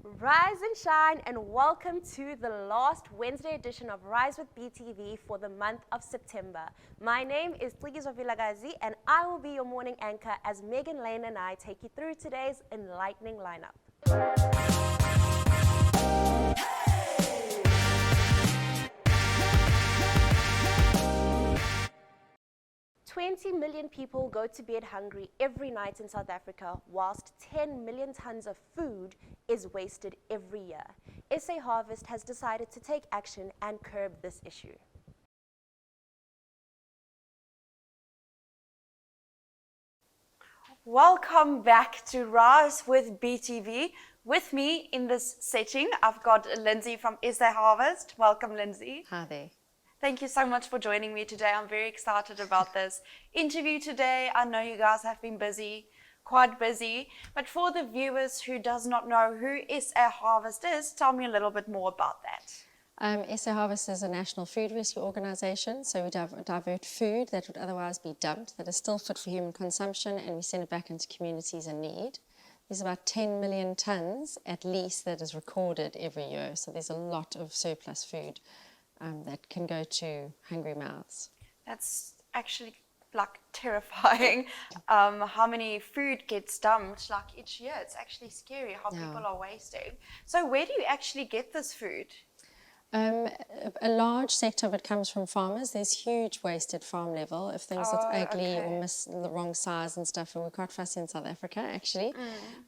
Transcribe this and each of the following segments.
Rise and shine, and welcome to the last Wednesday edition of Rise with BTV for the month of September. My name is Tligizo Vilagazi, and I will be your morning anchor as Megan Lane and I take you through today's enlightening lineup. 20 million people go to bed hungry every night in South Africa, whilst 10 million tons of food is wasted every year. SA Harvest has decided to take action and curb this issue. Welcome back to Rise with BTV. With me in this setting, I've got Lindsay from SA Harvest. Welcome, Lindsay. Hi there. Thank you so much for joining me today. I'm very excited about this interview today. I know you guys have been busy, quite busy, but for the viewers who does not know who SA Harvest is, tell me a little bit more about that. SA Harvest is a national food rescue organisation, so we divert food that would otherwise be dumped, that is still fit for human consumption, and we send it back into communities in need. There's about 10 million tonnes at least that is recorded every year, so there's a lot of surplus food that can go to hungry mouths. That's actually like terrifying. How many food gets dumped like each year. It's actually scary how people are wasting. So where do you actually get this food? A large sector of it comes from farmers. There's huge waste at farm level if things are ugly or miss the wrong size and stuff, and we're quite fussy in South Africa actually.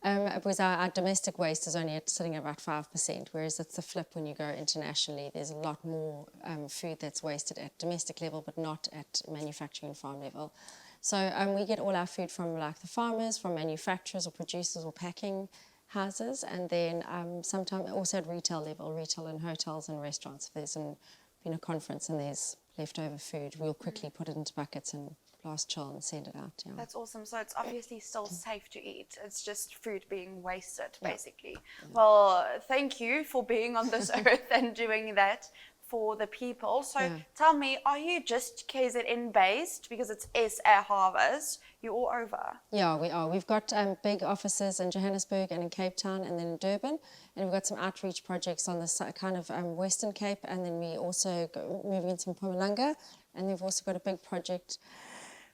Because our domestic waste is only sitting at about 5%, whereas it's the flip when you go internationally. There's a lot more food that's wasted at domestic level but not at manufacturing and farm level. So we get all our food from like the farmers, from manufacturers or producers or packing houses, and then sometimes also at retail level, retail in hotels and restaurants. If there's been a conference and there's leftover food, we'll quickly put it into buckets and blast chill and send it out. Yeah. That's awesome. So it's obviously still safe to eat. It's just food being wasted, basically. Yeah. Well, thank you for being on this earth and doing that for the people. So tell me, are you just KZN based because it's SA Harvest? You're all over. Yeah, we are. We've got big offices in Johannesburg and in Cape Town and then in Durban, and we've got some outreach projects on the kind of Western Cape, and then we also moving into Mpumalanga, and we've also got a big project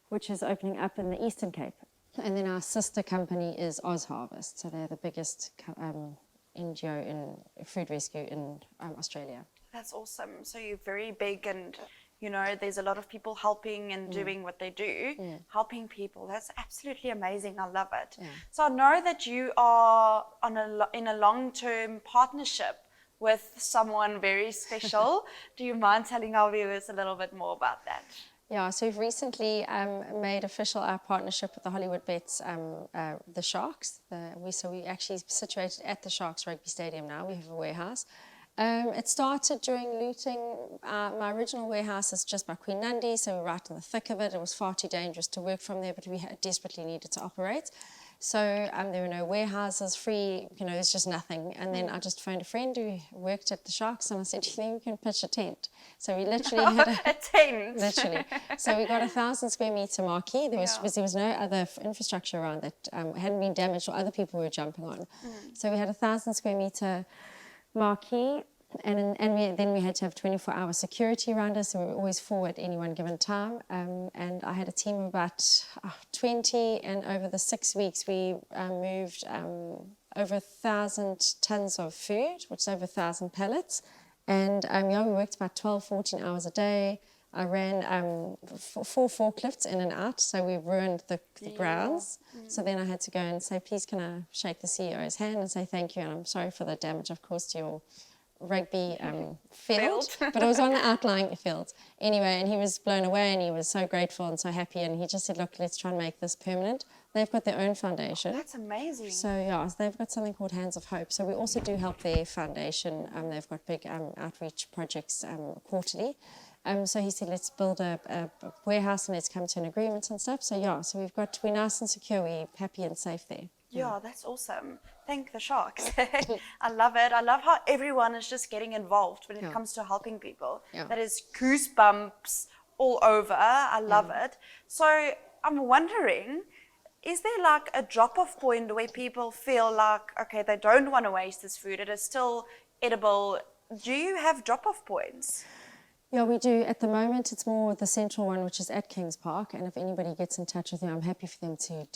which is opening up in the Eastern Cape. And then our sister company is Oz Harvest, so they're the biggest NGO in food rescue in Australia. That's awesome. So you're very big, and you know there's a lot of people helping and doing what they do, helping people. That's absolutely amazing. I love it. So I know that you are in a long-term partnership with someone very special. Do you mind telling our viewers a little bit more about that? Yeah, so we've recently made official our partnership with the Hollywood Bets, the Sharks. So we actually situated at the Sharks Rugby Stadium now. We have a warehouse. It started during looting. My original warehouse is just by Queen Nandi, so we're right in the thick of it. It was far too dangerous to work from there, but we desperately needed to operate. So there were no warehouses, free, there's just nothing. And then I just phoned a friend who worked at the Sharks, and I said, do you think we can pitch a tent? So we literally had a tent. Literally. So we got 1,000 square metre marquee. There was no other infrastructure around that hadn't been damaged or other people were jumping on. So we had 1,000 square metre marquee, and then we had to have 24-hour security around us, so we were always full at any one given time. And I had a team of about 20, and over the 6 weeks we moved over 1,000 tons of food, which is over 1,000 pallets. And we worked about 12, 14 hours a day. I ran 4 forklifts in and out, so we ruined the grounds. So then I had to go and say, please can I shake the CEO's hand and say thank you, and I'm sorry for the damage I've caused to your rugby field. But it was on the outlying field. Anyway, and he was blown away and he was so grateful and so happy, and he just said, look, let's try and make this permanent. They've got their own foundation. That's amazing. So yeah, they've got something called Hands of Hope. So we also do help their foundation. They've got big outreach projects quarterly. So he said, let's build a warehouse and let's come to an agreement and stuff. So yeah, so we're nice and secure. We're happy and safe there. Yeah, that's awesome. Thank the Sharks. I love it. I love how everyone is just getting involved when it comes to helping people. That is goosebumps all over. I love it. So I'm wondering, is there like a drop-off point where people feel like, okay, they don't want to waste this food, it is still edible? Do you have drop-off points? Yeah, we do. At the moment, it's more the central one, which is at Kings Park. And if anybody gets in touch with me, I'm happy for them to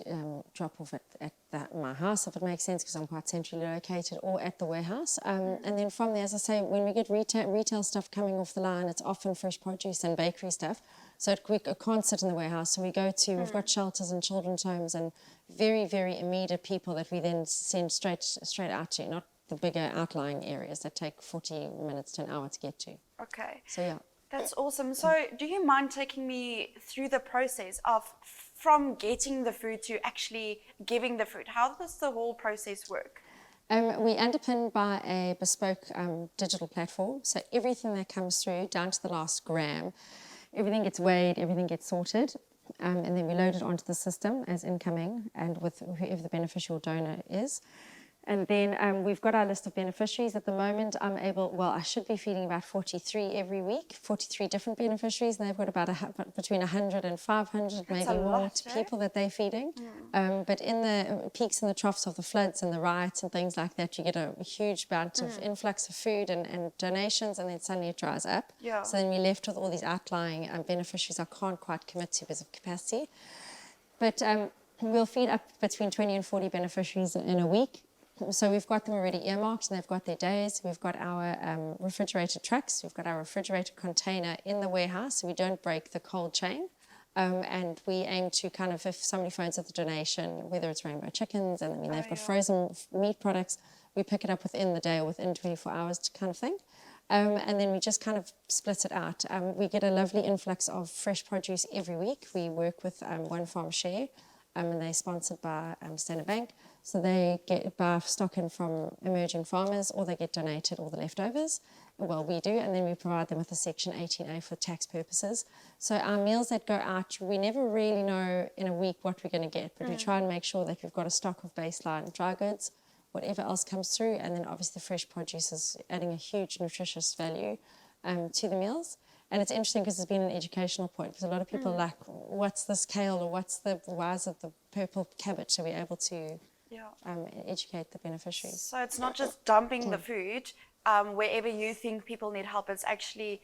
drop off at my house, if it makes sense, because I'm quite centrally located, or at the warehouse. And then from there, as I say, when we get retail stuff coming off the line, it's often fresh produce and bakery stuff. So we can't sit in the warehouse. So we've got shelters and children's homes and very, very immediate people that we then send straight out to, not the bigger outlying areas that take 40 minutes to an hour to get to. Okay. So, yeah. That's awesome. So do you mind taking me through the process of from getting the food to actually giving the food? How does the whole process work? We underpin by a bespoke digital platform. So everything that comes through, down to the last gram, everything gets weighed, everything gets sorted, and then we load it onto the system as incoming and with whoever the beneficial donor is. And then we've got our list of beneficiaries. At the moment, I should be feeding about 43 every week, 43 different beneficiaries, and they've got about between 100 and 500, maybe more people that they're feeding. But in the peaks and the troughs of the floods and the riots and things like that, you get a huge amount of influx of food and donations, and then suddenly it dries up. Yeah. So then we're left with all these outlying beneficiaries I can't quite commit to because of capacity. But we'll feed up between 20 and 40 beneficiaries in a week. So we've got them already earmarked and they've got their days. We've got our refrigerated trucks. We've got our refrigerated container in the warehouse so we don't break the cold chain. And we aim to kind of, if somebody phones with a donation, whether it's Rainbow Chickens, and I mean, they've got frozen meat products, we pick it up within the day or within 24 hours kind of thing. And then we just kind of split it out. We get a lovely influx of fresh produce every week. We work with One Farm Share, and they're sponsored by Standard Bank. So they buy stock in from emerging farmers, or they get donated all the leftovers. Well, we do, and then we provide them with a Section 18A for tax purposes. So our meals that go out, we never really know in a week what we're going to get, but we try and make sure that we've got a stock of baseline dry goods, whatever else comes through, and then obviously the fresh produce is adding a huge nutritious value to the meals. And it's interesting because it's been an educational point, because a lot of people are like, what's this kale, or why is it the purple cabbage? So we're able to educate the beneficiaries. So it's not just dumping the food wherever you think people need help. It's actually,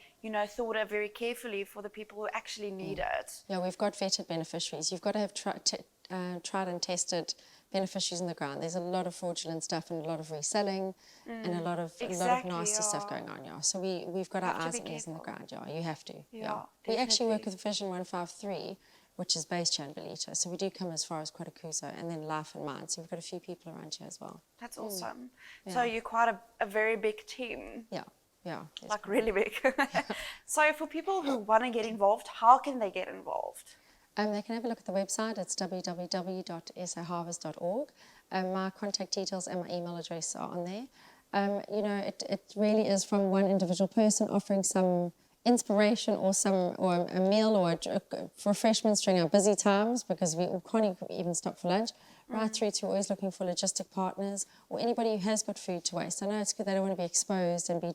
thought of very carefully for the people who actually need it. Yeah, we've got vetted beneficiaries. You've got to have tried and tested beneficiaries in the ground. There's a lot of fraudulent stuff and a lot of reselling and a lot of nasty stuff going on. Yeah, so we've got our eyes and ears in the ground. Yeah, you have to. Yeah, we actually work with Vision 153. Which is based here in Belita. So we do come as far as Quatakuzo and then Life and Mind. So we've got a few people around here as well. That's awesome. Yeah. So you're quite a very big team. Yeah. Like really big. So for people who want to get involved, how can they get involved? They can have a look at the website. It's www.saharvest.org. My contact details and my email address are on there. It really is from one individual person offering some inspiration or a meal or refreshments during our busy times, because we can't even stop for lunch, right through to always looking for logistic partners or anybody who has got food to waste. I know it's good, they don't want to be exposed and be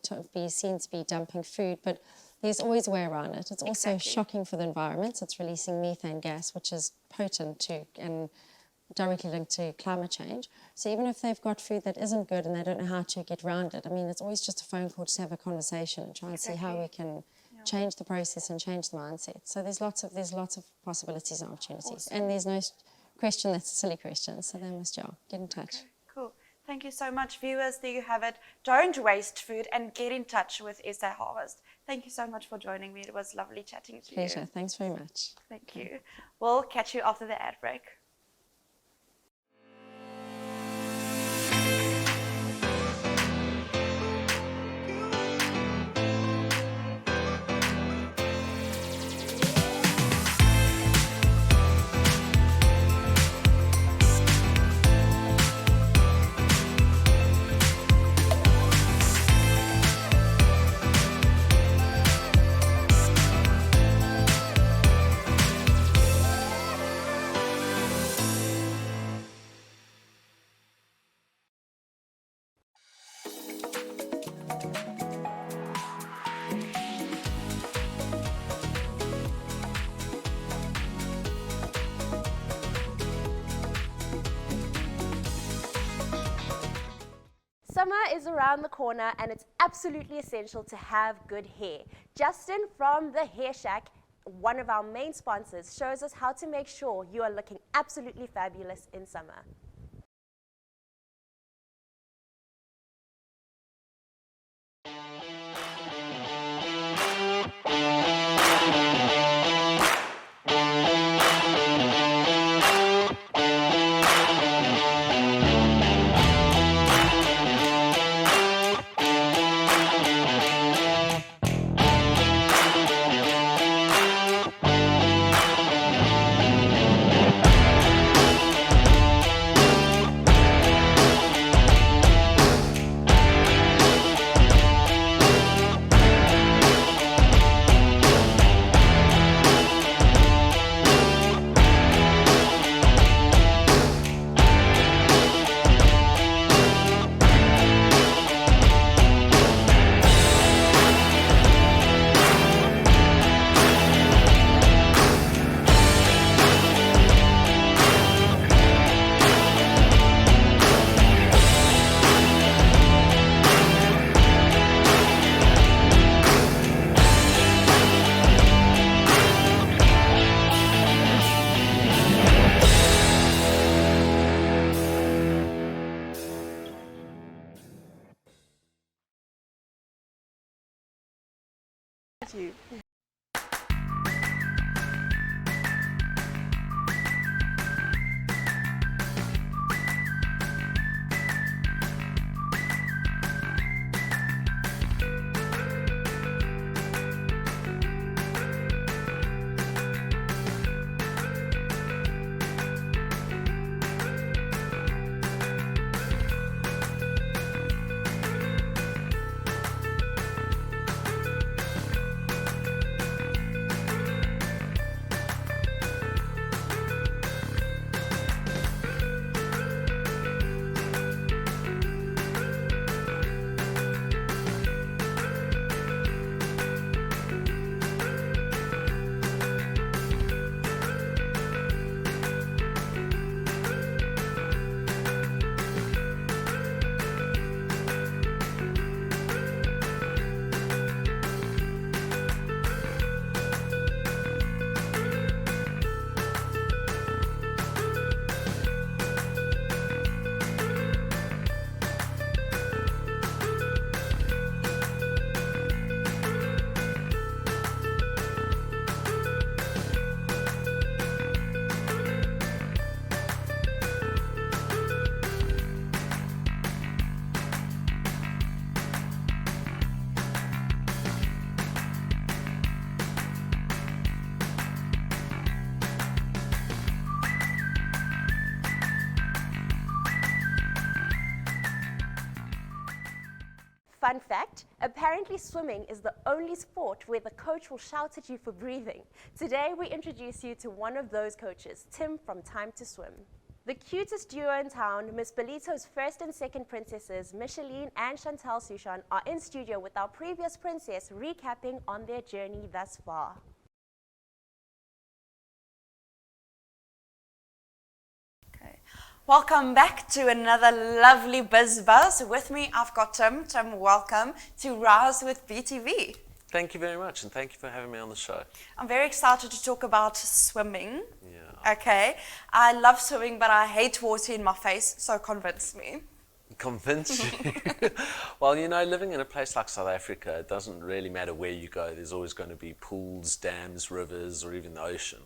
seen to be dumping food, but there's always a way around it. It's also shocking for the environment. It's releasing methane gas, which is potent and directly linked to climate change. So even if they've got food that isn't good and they don't know how to get around it, I mean, it's always just a phone call to have a conversation and try and see how we can change the process and change the mindset. So there's lots of possibilities and opportunities. Awesome. And there's no question that's a silly question. So they must get in touch. Okay, cool. Thank you so much, viewers. There you have it. Don't waste food and get in touch with SA Harvest. Thank you so much for joining me. It was lovely chatting to you. Pleasure. Thanks very much. Thank you. We'll catch you after the ad break. Summer is around the corner and it's absolutely essential to have good hair. Justin from the Hair Shack, one of our main sponsors, shows us how to make sure you are looking absolutely fabulous in summer. You. Fun fact, apparently swimming is the only sport where the coach will shout at you for breathing. Today we introduce you to one of those coaches, Tim from Time to Swim. The cutest duo in town, Miss Belito's first and second princesses, Micheline and Chantal Souchon, are in studio with our previous princess recapping on their journey thus far. Welcome back to another lovely Biz Buzz. With me, I've got Tim. Tim, welcome to Rise with BTV. Thank you very much, and thank you for having me on the show. I'm very excited to talk about swimming. Yeah. Okay. I love swimming, but I hate water in my face, so convince me. Convince you? Well, you know, living in a place like South Africa, it doesn't really matter where you go. There's always going to be pools, dams, rivers, or even the ocean.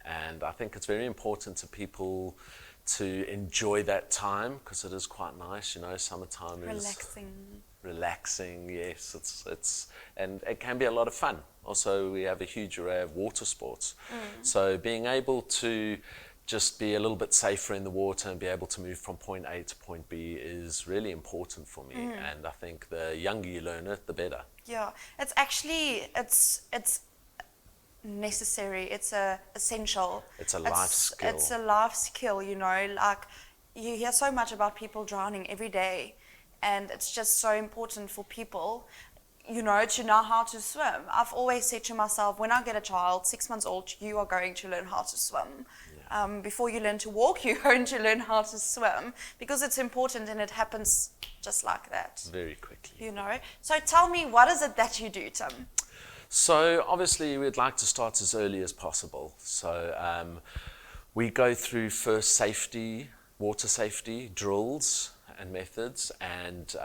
And I think it's very important to people to enjoy that time, because it is quite nice, you know, summertime is relaxing, yes, it's and it can be a lot of fun. Also, we have a huge array of water sports, so being able to just be a little bit safer in the water and be able to move from point A to point B is really important for me, and I think the younger you learn it, the better. Yeah, it's actually, it's necessary, it's essential. It's a life skill. It's a life skill, you know, like you hear so much about people drowning every day, and it's just so important for people. you know, to know how to swim. I've always said to myself, when I get a child, 6 months old, you are going to learn how to swim. Before you learn to walk, you're going to learn how to swim, because it's important and it happens just like that. Very quickly. You know. So tell me, what is it that you do, Tim? So obviously we'd like to start as early as possible. So we go through first safety, water safety drills and methods, and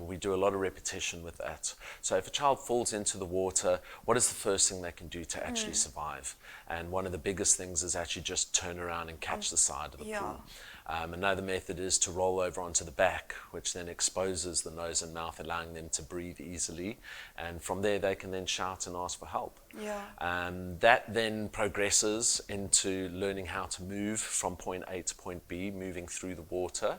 we do a lot of repetition with that. So if a child falls into the water, what is the first thing they can do to actually survive? And one of the biggest things is actually just turn around and catch the side of the pool. Another method is to roll over onto the back, which then exposes the nose and mouth, allowing them to breathe easily. And from there, they can then shout and ask for help. That then progresses into learning how to move from point A to point B, moving through the water.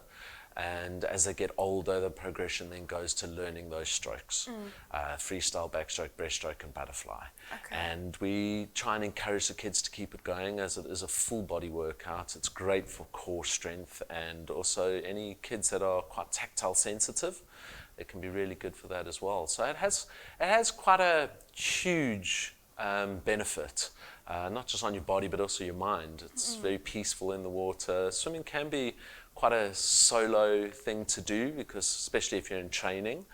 And as they get older, the progression then goes to learning those strokes. Freestyle, backstroke, breaststroke, and butterfly. And we try and encourage the kids to keep it going, as it is a full body workout. It's great for core strength, and also any kids that are quite tactile sensitive, it can be really good for that as well. So it has quite a huge benefit, not just on your body, but also your mind. It's very peaceful in the water. Swimming can be quite a solo thing to do, because especially if you're in training,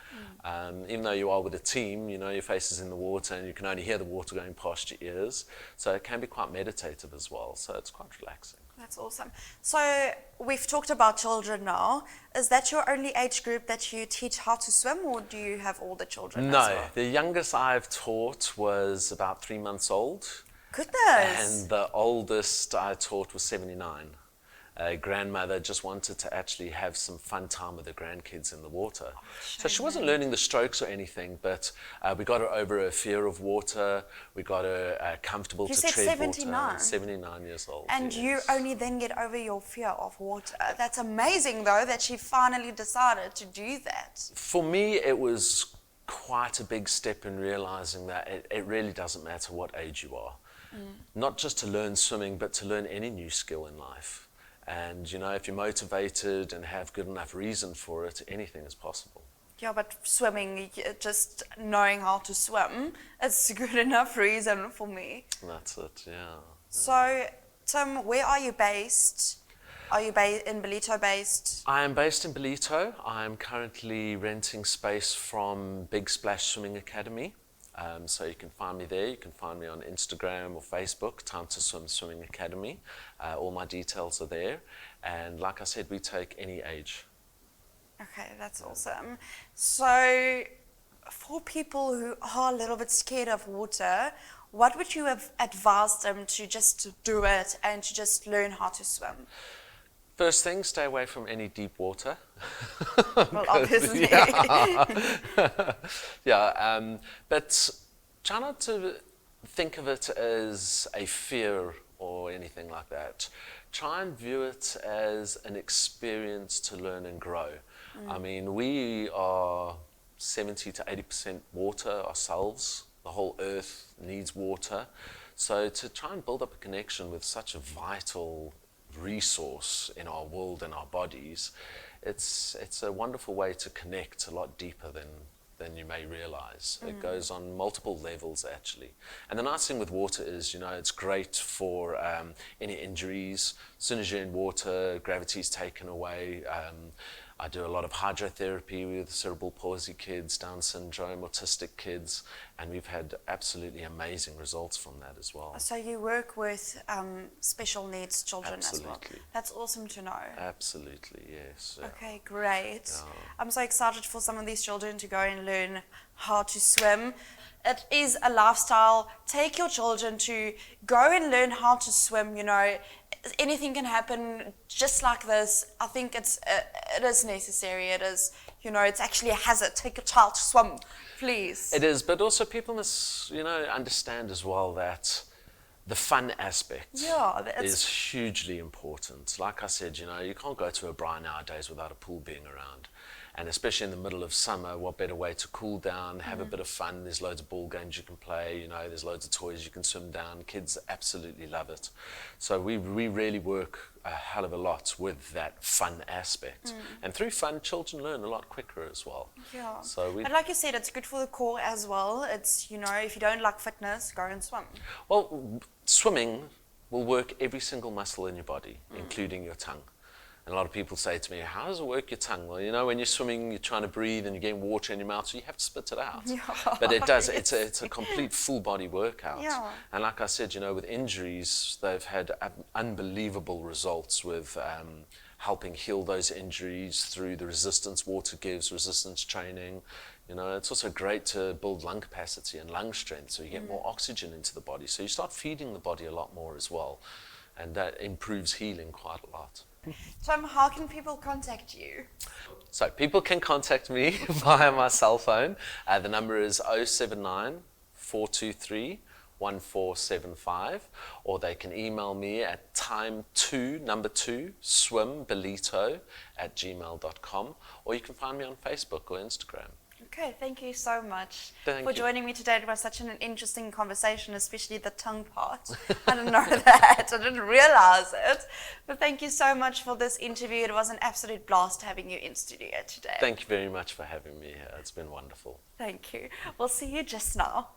even though you are with a team, you know, your face is in the water and you can only hear the water going past your ears. So it can be quite meditative as well. So it's quite relaxing. That's awesome. So we've talked about children now. Is that your only age group that you teach how to swim, or do you have all the children? No, as well? the youngest I've taught was about 3 months old. Goodness. And the oldest I taught was 79. A grandmother just wanted to actually have some fun time with her grandkids in the water. So she wasn't learning the strokes or anything, but we got her over her fear of water. We got her comfortable You to said tread 79? water. 79 years old. And yes. you only then get over your fear of water. That's amazing, though, that she finally decided to do that. For me, it was quite a big step in realizing that it really doesn't matter what age you are. Not just to learn swimming, but to learn any new skill in life. And, you know, if you're motivated and have good enough reason for it, anything is possible. Yeah, but swimming, just knowing how to swim, it's a good enough reason for me. That's it, yeah. So, Tim, where are you based? Are you in Ballito based? I am based in Ballito. I'm currently renting space from Big Splash Swimming Academy. So you can find me there. You can find me on Instagram or Facebook, Time to Swim Swimming Academy. All my details are there. And like I said, we take any age. Okay, that's awesome. So for people who are a little bit scared of water, what would you have advised them to just do it and to just learn how to swim? First thing, stay away from any deep water. Well, obviously. But try not to think of it as a fear or anything like that. Try and view it as an experience to learn and grow. I mean, we are 70 to 80% water ourselves. The whole earth needs water. So to try and build up a connection with such a vital resource in our world and our bodies, it's a wonderful way to connect a lot deeper than you may realize. It goes on multiple levels actually. And the nice thing with water is, you know, it's great for any injuries. As soon as you're in water, gravity's taken away. I do a lot of hydrotherapy with cerebral palsy kids, Down syndrome, autistic kids, and we've had absolutely amazing results from that as well. So you work with special needs children as well. Absolutely. That's awesome to know. Absolutely, yes. Yeah. Okay, great. Yeah. I'm so excited for some of these children to go and learn how to swim. It is a lifestyle. Take your children to go and learn how to swim. You know, anything can happen just like this. I think it is necessary. It is, you know, it's actually a hazard. Take your child to swim, please. It is, but also people must, you know, understand as well that the fun aspect is hugely important. Like I said, you know, you can't go to a braai nowadays without a pool being around. And especially in the middle of summer, what better way to cool down, have a bit of fun. There's loads of ball games you can play, you know, there's loads of toys you can swim down. Kids absolutely love it. So we really work a hell of a lot with that fun aspect. And through fun, children learn a lot quicker as well. Yeah. So But like you said, it's good for the core as well. It's, you know, if you don't like fitness, go and swim. well, swimming will work every single muscle in your body, including your tongue. And a lot of people say to me, how does it work your tongue? Well, you know, when you're swimming, you're trying to breathe and you're getting water in your mouth, so you have to spit it out. Yeah. But it does, it's a complete full body workout. Yeah. And like I said, you know, with injuries, they've had unbelievable results with helping heal those injuries through the resistance water gives, resistance training. You know, it's also great to build lung capacity and lung strength, so you get more oxygen into the body. So you start feeding the body a lot more as well, and that improves healing quite a lot. Tom, how can people contact you? So people can contact me via my cell phone. The number is 079 423 1475, or they can email me at time2swim@gmail.com, or you can find me on Facebook or Instagram. Okay, thank you so much Thank for you. joining me today. It was such an interesting conversation, especially the tongue part. I didn't know that. I didn't realize it. But thank you so much for this interview. It was an absolute blast having you in studio today. Thank you very much for having me here. It's been wonderful. Thank you. We'll see you just now.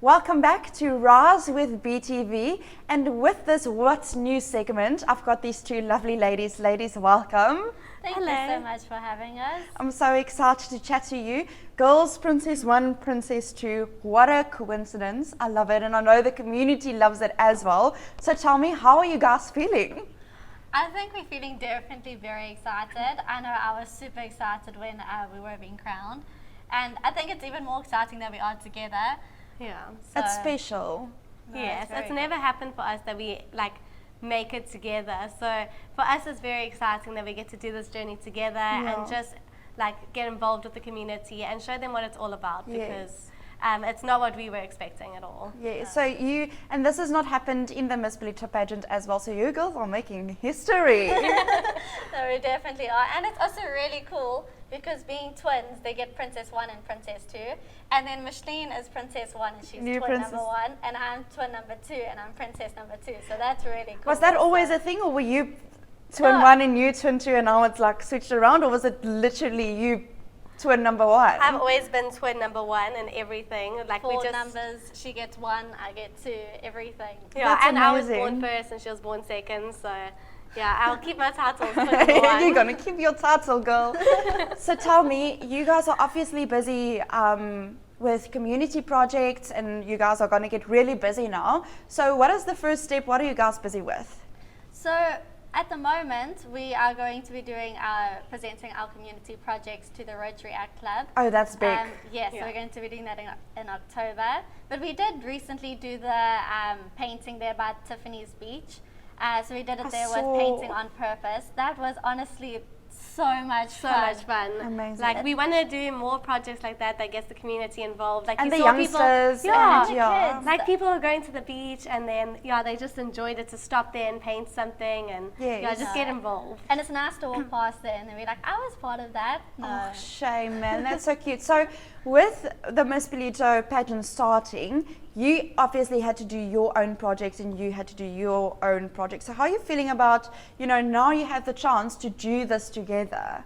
Welcome back to Raz with BTV, and with this What's New segment, I've got these two lovely ladies. Ladies, welcome. Thank you so much for having us. I'm so excited to chat to you. Girls, Princess 1, Princess 2, what a coincidence. I love it, and I know the community loves it as well. So tell me, how are you guys feeling? I think we're feeling definitely very excited. I know I was super excited when we were being crowned, and I think it's even more exciting that we are together. Yeah. It's special. Yes, very it's cool. never happened for us that we like make it together. So for us, it's very exciting that we get to do this journey together and just like get involved with the community and show them what it's all about, because it's not what we were expecting at all. Yeah, so you, and this has not happened in the Miss Belito pageant as well, so you girls are making history. No, we definitely are. And it's also really cool because being twins, they get Princess 1 and Princess 2. And then Micheline is Princess 1 and she's New twin princess. number 1. And I'm twin number 2 and I'm Princess number 2. So that's really cool. Was that also. always a thing, or were you twin No. 1 and you twin 2 and now it's like switched around, or was it literally you twin number 1? I've always been twin number 1 and everything. Like we Four just numbers, she gets 1, I get 2, everything. Yeah, That's and I was born amazing. first and she was born second. So yeah, I'll keep my titles twin number 1. You're gonna keep your title, girl. So tell me, you guys are obviously busy with community projects, and you guys are gonna get really busy now. So what is the first step? What are you guys busy with? So at the moment, we are going to be doing presenting our community projects to the Rotary Act Club. Oh, that's big. Yes, so we're going to be doing that in October. But we did recently do the painting there by Tiffany's Beach. So we did it there saw- with Painting on Purpose. That was honestly so much So fun. much fun. Amazing. Like we want to do more projects like that gets the community involved. Like And you the saw youngsters people, and kids. like people are going to the beach and then they just enjoyed it to stop there and paint something and Yes. just get involved. And it's nice to walk past there and then we're like, I was part of that. No. Oh, shame, man. That's so cute. So with the Miss Belito pageant starting, you obviously had to do your own projects and you had to do your own projects. So how are you feeling about, now you have the chance to do this together?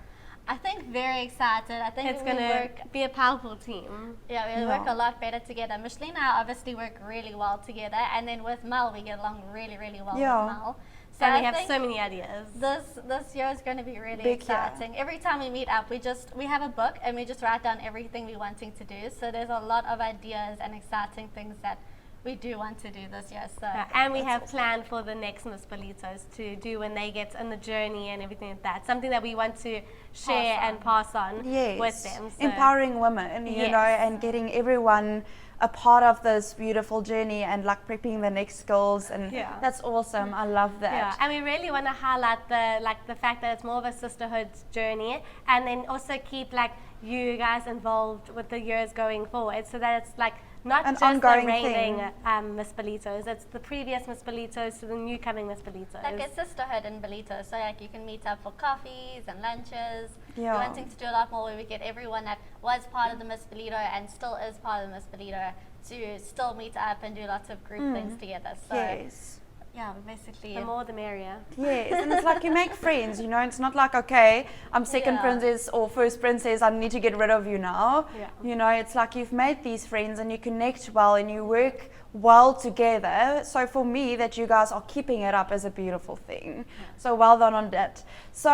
I think very excited. I think It's we going to work. be a powerful team. Yeah, we work a lot better together. Micheline and I obviously work really well together, and then with Mel, we get along really, really well with Mel. So And I we have think so many ideas. This year is going to be really Big year. exciting. Every time we meet up, we have a book and we just write down everything we're wanting to do. So there's a lot of ideas and exciting things that we do want to do this year. So And we have planned for the next Miss Bolitos to do when they get on the journey and everything like that. Something that we want to share and pass on Yes. with them. So Empowering women, you know, Yes. and getting everyone a part of this beautiful journey and like prepping the next skills, and that's awesome. I love that. Yeah, and we really want to highlight the fact that it's more of a sisterhood journey, and then also keep like you guys involved with the years going forward, so that it's like not An just the ongoing reigning thing. Miss Bolitos, it's the previous Miss Bolitos to the new coming Miss Bolitos. like a sisterhood in Belito, so like you can meet up for coffees and lunches. Yeah. We're wanting to do a lot more where we get everyone that was part of the Miss Belito and still is part of the Miss Belito to still meet up and do lots of group things together. So Yes. yeah, we basically The more the merrier. Yes, and it's like you make friends, you know, it's not like, okay, I'm second Yeah. princess or first princess, I need to get rid of you now. Yeah. You know, it's like you've made these friends and you connect well and you work well together. So for me, that you guys are keeping it up is a beautiful thing. So well done on that. So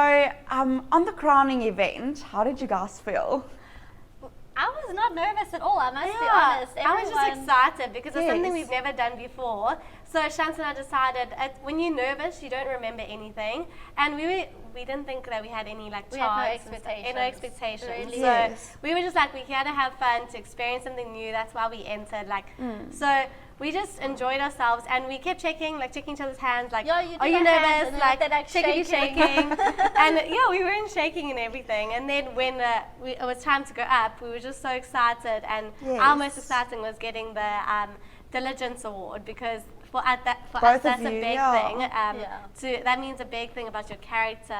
on the crowning event, how did you guys feel? I was not nervous at all, I must be Yeah, honest. I was just excited because it's something Yes. we've never done before. So Shanta and I decided when you're nervous, you don't remember anything, and we didn't think that we had any like We had no charts and expectations. no expectations. Really. So Yes. we were just like we're here to have fun, to experience something new. That's why we entered. So we just enjoyed ourselves, and we kept checking each other's hands. Like, Yeah, you are do you the hands nervous? and then Like, they're, like, shaking, shaking. and yeah, we weren't shaking and everything. And then when it was time to go up, we were just so excited. And our most Yes. exciting was getting the Diligence Award, because for us Both that's of a you, big yeah. thing. That means a big thing about your character.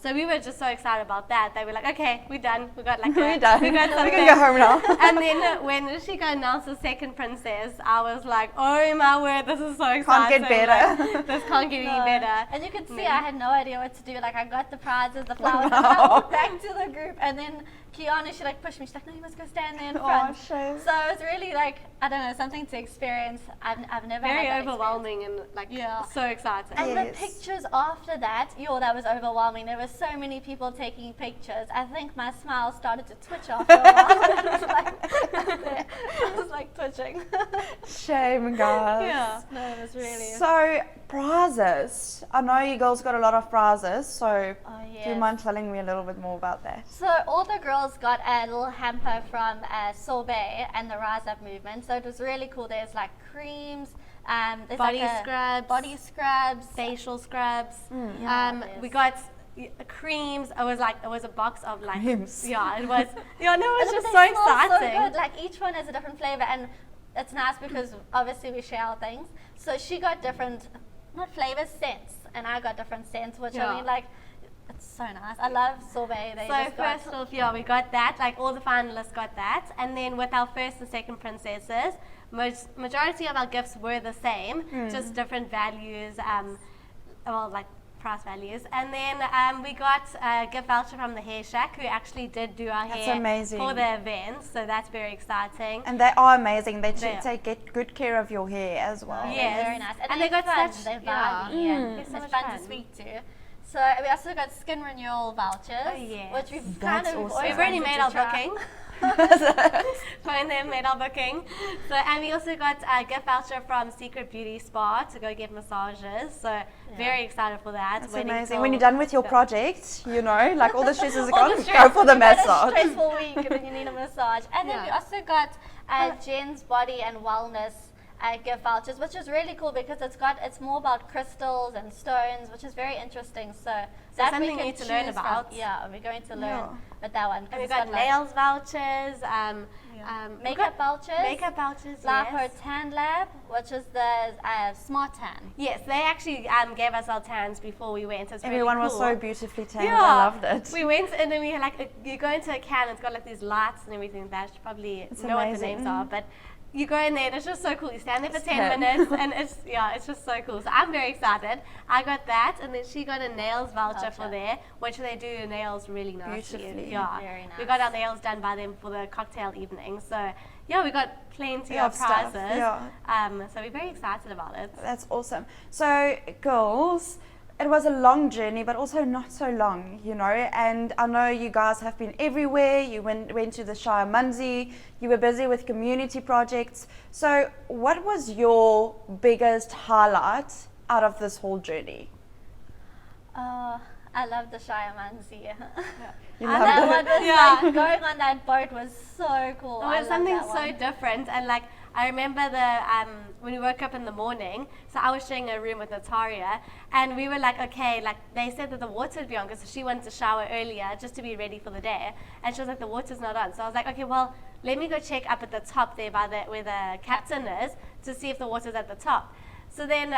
So we were just so excited about that. They were like, okay, we're done. We got like We're done. we got We something. can go home now. And then when she got announced as second princess, I was like, oh my word, this is so Can't exciting. get better. Like, this can't get any better. And you could see I had no idea what to do. Like I got the prizes, the flowers, and I walked back to the group, and then Kiana, she like pushed me. She's like, no, you must go stand there in front. shame. So it was really like, I don't know, something to experience. I've never Very had that overwhelming and like Yeah. so exciting. And Yes. the pictures after that, that was overwhelming. There were so many people taking pictures. I think my smile started to twitch after a while. I was like twitching. Shame, guys. Yeah. No, it was really. So, prizes. I know you girls got a lot of prizes, so Oh, do you yes. mind telling me a little bit more about that? So all the girls got a little hamper from Sorbet and the Rise Up movement. So it was really cool. There's like creams, there's Body like scrubs. body scrubs, Facial scrubs. Yeah, We yes. got creams. It was a box of like Creams. Yeah, it was. Yeah, no, it was But just they so smell exciting. So good. Like each one has a different flavor, and it's nice because obviously we share our things. So she got different, not flavors, scents, and I got different scents, which Yeah. I mean, like, it's so nice. I love Sorbet. They So just got first off, yeah, we got that. Like all the finalists got that, and then with our first and second princesses, majority of our gifts were the same, just different values. Like price values, and then we got a gift voucher from the Hair Shack, who actually did do our That's hair amazing. for the event. So that's very exciting. And they are amazing. They They are. take good care of your hair as well. they're Yes. very nice. And they're they got fun. such- They're yeah. vibey and They're so it's much fun fun. to speak to. So we also got skin renewal vouchers, Oh, yes. which we've That's kind of awesome. always We've already wanted made to our try. booking. Phone them, made our booking. So, and we also got a gift voucher from Secret Beauty Spa to go get massages. So very excited for that. It's Waiting amazing. till- When you're done with your project, like all the stresses are All gone, the stress, go for the you've had a massage. stressful week and then you need a massage. And then we Yeah. also got Jen's Body and Wellness gift vouchers, which is really cool because it's more about crystals and stones, which is very interesting. So that something we we can need to learn choose from. about. Yeah, we're going to learn Yeah. with that one. 'cause And we it's got like nails vouchers. we makeup got vouchers. Makeup vouchers. Lipo Yes. Tan Lab, which is the Smart Tan. Yes, they actually gave us our tans before we went. It's Everyone really was cool. so beautifully tanned. Yeah, I loved it. We went and then we had like you go into a can. It's got like these lights and everything. That you should probably know what the amazing. names are, but you go in there and it's just so cool. You stand there for 10 10. minutes and it's just so cool. So I'm very excited. I got that, and then she got a nails voucher for there, which they do nails really nicely. Beautifully. Yeah, Very nice. we got our nails done by them for the cocktail evening. So yeah, we got plenty Yeah, of of stuff, prizes. yeah. So we're very excited about it. That's awesome. So, girls, it was a long journey, but also not so long, you know. And I know you guys have been everywhere. You went to the Shire Munzi. You were busy with community projects. So, what was your biggest highlight out of this whole journey? Oh, I love the Shire Manzi. You And loved that it? one was like, going on that boat was so cool. It I was love something that so one. different, and like I remember when we woke up in the morning. So I was sharing a room with Nataria, and we were like, okay, like they said that the water would be on because she wanted to shower earlier just to be ready for the day, and she was like, the water's not on. So I was like, okay, well, let me go check up at the top there by where the captain is to see if the water's at the top. So then,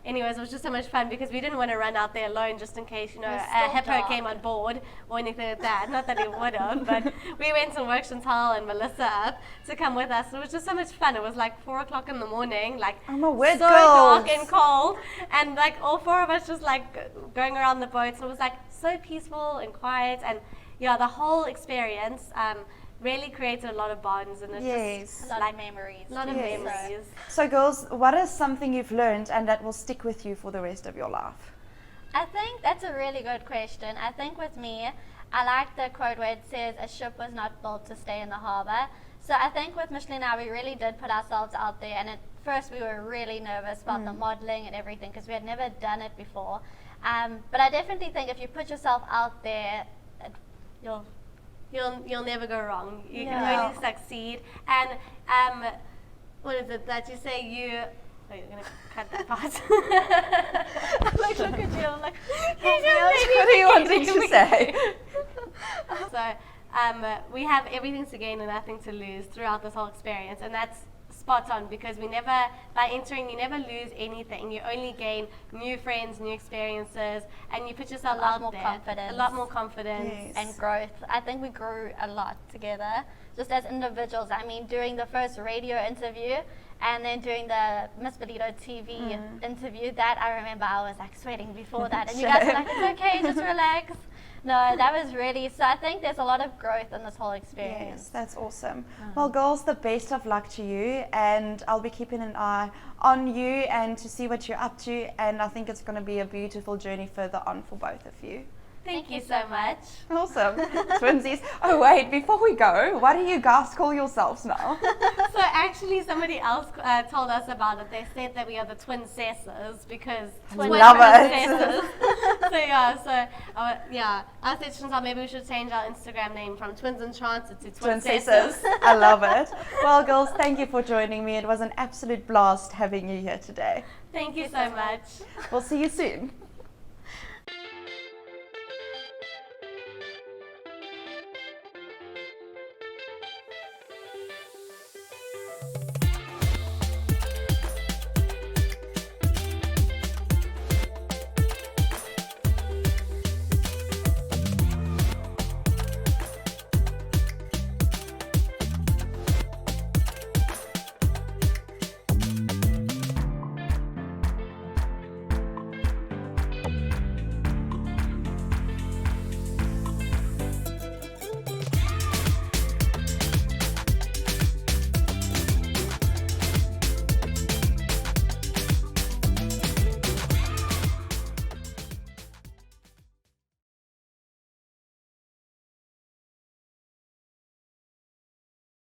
anyways, it was just so much fun because we didn't want to run out there alone just in case, you know, It was a still hippo dark. came on board or anything like that. Not that he would have, but we went and woke Chantal and Melissa up to come with us. It was just so much fun. It was like 4 o'clock in the morning, like Oh my word, so dark girls. and cold, and like all 4 of us just like going around the boats. And it was like so peaceful and quiet, and yeah, the whole experience really created a lot of bonds, and it's Yes. just A lot like of memories. a lot of Yes. memories. So, girls, what is something you've learned and that will stick with you for the rest of your life? I think that's a really good question. I think with me, I like the quote where it says, a ship was not built to stay in the harbour. So I think with Micheline and I, we really did put ourselves out there. And at first we were really nervous about the modelling and everything because we had never done it before. But I definitely think if you put yourself out there, You'll never go wrong. You Yeah. can only succeed. And what is it that you say? Oh, you're gonna cut that part. I'm like, look at you. I'm like, What are you wanting to say? So we have everything to gain and nothing to lose throughout this whole experience, and that's spot on because by entering, you never lose anything. You only gain new friends, new experiences, and you put yourself A lot out more there. confidence. A lot more confidence. Yes. and growth. I think we grew a lot together, just as individuals. I mean, during the first radio interview and then during the Miss Belito TV interview, that I remember I was like sweating before that. And you guys were like, it's okay, just relax. No, that was really, so I think there's a lot of growth in this whole experience. Yes, that's awesome. Well, girls, the best of luck to you, and I'll be keeping an eye on you and to see what you're up to, and I think it's going to be a beautiful journey further on for both of you. Thank you so much. Awesome. Twinsies. Oh, wait, before we go, what do you guys call yourselves now? So actually somebody else told us about it. They said that we are the twincesses because twin Love it. princesses. I said, Chantal, maybe we should change our Instagram name from Twins Enchanted to Twincesses. Twincesses. I love it. Well, girls, thank you for joining me. It was an absolute blast having you here today. Thank you so much. We'll see you soon.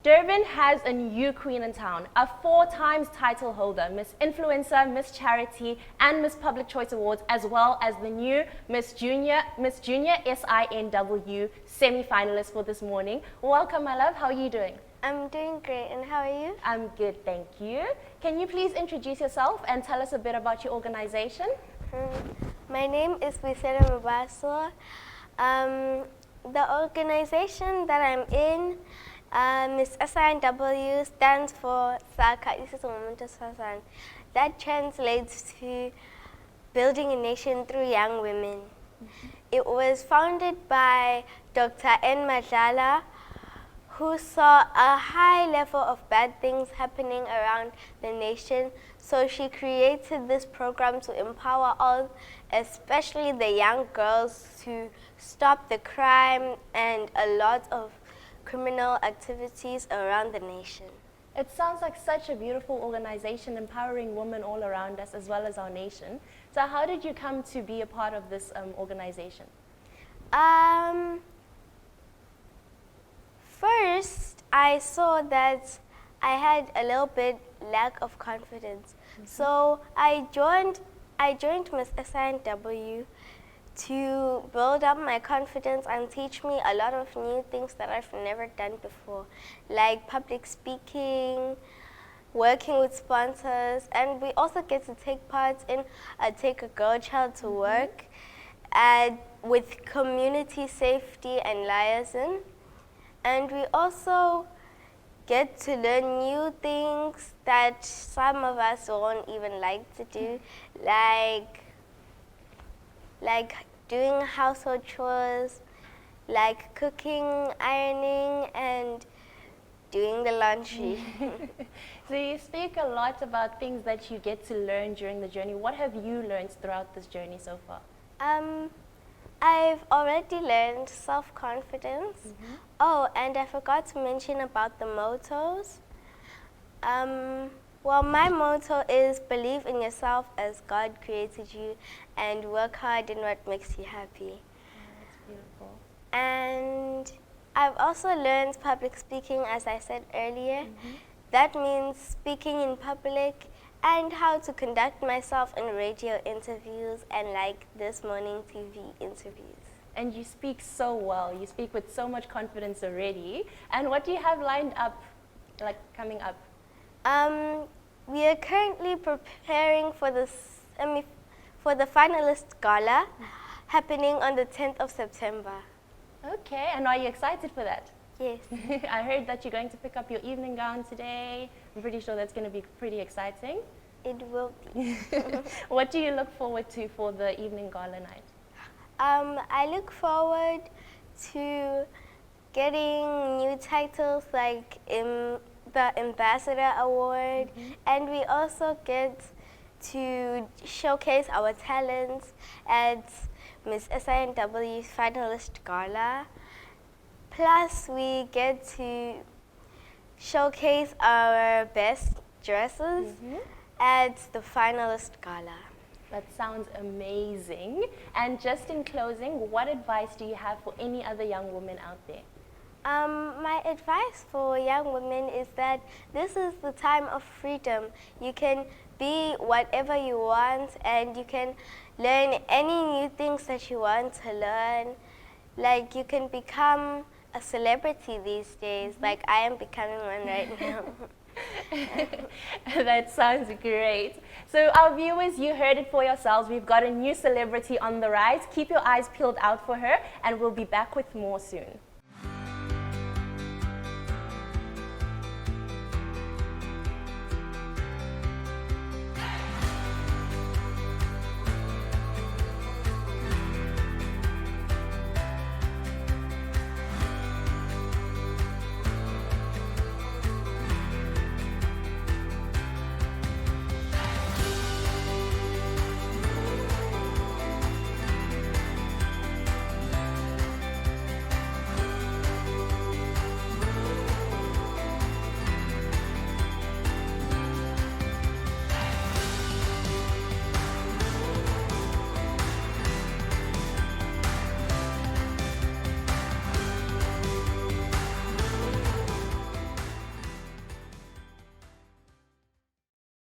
Durban has a new queen in town, a 4 times title holder, Miss Influencer, Miss Charity, and Miss Public Choice Awards, as well as the new Miss Junior SINW semi-finalist for this morning. Welcome, my love. How are you doing? I'm doing great, and how are you? I'm good, thank you. Can you please introduce yourself and tell us a bit about your organization? My name is Wisela Mabaso. The organization that I'm in, Miss SINW, stands for Saka Isisomuntu Sasan. That translates to building a nation through young women. It was founded by Dr. N. Madlala, who saw a high level of bad things happening around the nation. So she created this program to empower all, especially the young girls, to stop the crime and a lot of criminal activities around the nation. It sounds like such a beautiful organization empowering women all around us as well as our nation. So how did you come to be a part of this organization? First, I saw that I had a little bit lack of confidence. So I joined Miss SINW to build up my confidence and teach me a lot of new things that I've never done before, like public speaking, working with sponsors, and we also get to take part in Take a Girl Child to Work with community safety and liaison. And we also get to learn new things that some of us won't even like to do, like doing household chores, like cooking, ironing, and doing the laundry. So you speak a lot about things that you get to learn during the journey. What have you learned throughout this journey so far? I've already learned self-confidence. Oh, and I forgot to mention about the mottos. Well, my motto is believe in yourself as God created you and work hard in what makes you happy. That's beautiful. And I've also learned public speaking, as I said earlier. That means speaking in public and how to conduct myself in radio interviews and like this morning TV interviews. And you speak so well. You speak with so much confidence already. And what do you have lined up, like coming up? We are currently preparing for the finalist gala happening on the 10th of September. Okay, and are you excited for that? Yes. I heard that you're going to pick up your evening gown today. I'm pretty sure that's going to be pretty exciting. It will be. What do you look forward to for the evening gala night? I look forward to getting new titles like the Ambassador Award, and we also get to showcase our talents at Miss SINW's Finalist Gala. Plus, we get to showcase our best dresses at the Finalist Gala. That sounds amazing. And just in closing, what advice do you have for any other young women out there? My advice for young women is that this is the time of freedom. You can be whatever you want and you can learn any new things that you want to learn. Like you can become a celebrity these days, like I am becoming one right now. That sounds great. So our viewers, you heard it for yourselves. We've got a new celebrity on the rise. Keep your eyes peeled out for her, and we'll be back with more soon.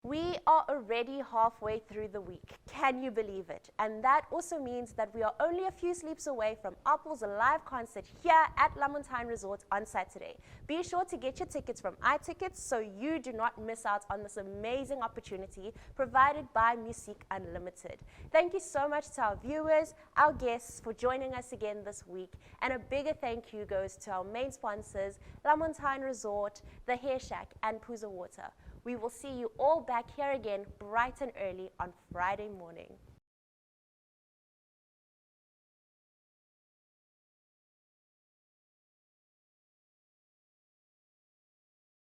We are already halfway through the week. Can you believe it? And that also means that we are only a few sleeps away from Apple's live concert here at Lamontine Resort on Saturday. Be sure to get your tickets from iTickets so you do not miss out on this amazing opportunity provided by Music Unlimited. Thank you so much to our viewers, our guests for joining us again this week. And a bigger thank you goes to our main sponsors, Lamontine Resort, The Hair Shack, and Puza Water. We will see you all back here again bright and early on Friday morning.